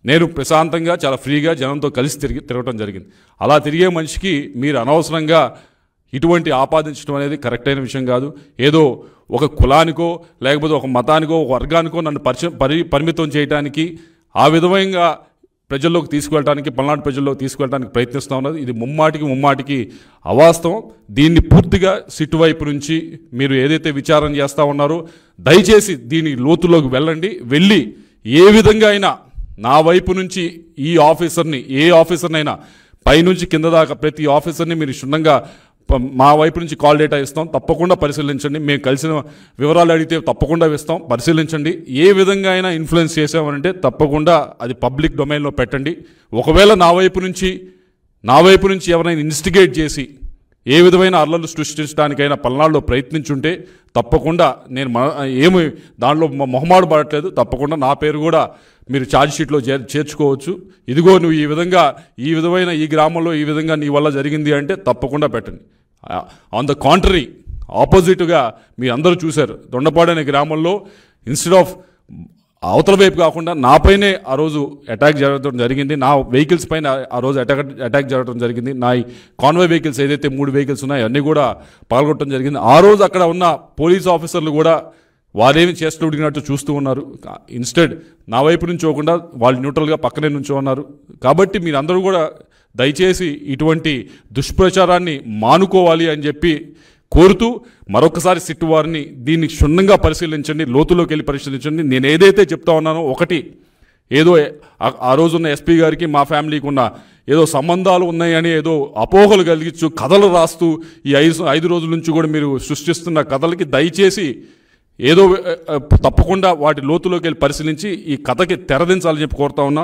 నేను ప్రశాంతంగా చాలా ఫ్రీగా జనంతో కలిసి తిరగటం జరిగింది. అలా తిరిగే మనిషికి మీరు అనవసరంగా ఇటువంటి ఆపాదించడం అనేది కరెక్ట్ అయిన విషయం కాదు. ఏదో ఒక కులానికో లేకపోతే ఒక మతానికో ఒక వర్గానికో నన్ను పరిమితం చేయడానికి ఆ విధంగా ప్రజల్లోకి తీసుకువెళ్ళడానికి పల్నాడు ప్రజల్లోకి తీసుకువెళ్ళడానికి ప్రయత్నిస్తూ ఉన్నది. ఇది ముమ్మాటికి అవాస్తవం. దీన్ని పూర్తిగా సిట్టు వైపు నుంచి మీరు ఏదైతే విచారణ చేస్తూ ఉన్నారో దయచేసి దీని లోతులోకి వెళ్ళి ఏ విధంగా అయినా నా వైపు నుంచి ఈ ఆఫీసర్ని ఏ ఆఫీసర్నైనా పైనుంచి కింద దాకా ప్రతి ఆఫీసర్ని మీరు క్షుణ్ణంగా మా వైపు నుంచి కాల్ డేటా ఇస్తాం, తప్పకుండా పరిశీలించండి. మేము కలిసిన వివరాలు అడిగితే తప్పకుండా ఇస్తాం, పరిశీలించండి. ఏ విధంగా అయినా ఇన్ఫ్లుయెన్స్ చేసామనంటే తప్పకుండా అది పబ్లిక్ డొమైన్లో పెట్టండి. ఒకవేళ నా వైపు నుంచి ఎవరైనా ఇన్వెస్టిగేట్ చేసి ఏ విధమైన అల్లర్లు సృష్టించడానికైనా పల్నాడులో ప్రయత్నించుంటే తప్పకుండా నేను ఏమి దానిలో మొహమాటు పడట్లేదు, తప్పకుండా నా పేరు కూడా మీరు ఛార్జ్ షీట్లో చేర్చుకోవచ్చు. ఇదిగో నువ్వు ఈ విధమైన ఈ గ్రామంలో ఈ విధంగా నీ వల్ల జరిగింది అంటే తప్పకుండా పెట్టండి. ఆన్ ద కాంట్రరీ ఆపోజిట్గా మీ అందరూ చూశారు, దొండపాడు అనే గ్రామంలో ఇన్స్టెడ్ ఆఫ్ అవతల వైపు కాకుండా నాపైనే ఆ రోజు అటాక్ జరగడం జరిగింది. నా వెహికల్స్ పైన ఆ రోజు అటాక్ జరగడం జరిగింది. నా కాన్వాయ్ వెహికల్స్ ఏదైతే 3 వెహికల్స్ ఉన్నాయో అన్నీ కూడా పాల్గొనడం జరిగింది. ఆ రోజు అక్కడ ఉన్న పోలీస్ ఆఫీసర్లు కూడా వారేమి చేస్తూ ఉడిగినట్టు చూస్తూ ఉన్నారు. ఇన్స్టెడ్ నా వైపు నుంచి పోకుండా వాళ్ళు న్యూట్రల్గా పక్కనే నుంచో ఉన్నారు. కాబట్టి మీరందరూ కూడా దయచేసి ఇటువంటి దుష్ప్రచారాన్ని మానుకోవాలి అని చెప్పి కోరుతూ మరొకసారి సిట్టు వారిని దీన్ని క్షుణ్ణంగా పరిశీలించండి, లోతులోకి వెళ్ళి పరిశీలించండి. నేను ఏదైతే చెప్తా ఉన్నానో ఒకటి ఏదో ఆ రోజున్న ఎస్పీ గారికి మా ఫ్యామిలీకి ఉన్న ఏదో సంబంధాలు ఉన్నాయని ఏదో అపోహలు కలిగించు కథలు రాస్తూ ఈ 5 రోజుల నుంచి కూడా మీరు సృష్టిస్తున్న కథలకి దయచేసి ఏదో తప్పకుండా వాటి లోతులోకి వెళ్ళి పరిశీలించి ఈ కథకి తెరదించాలని చెప్పి కోరుతా ఉన్నా.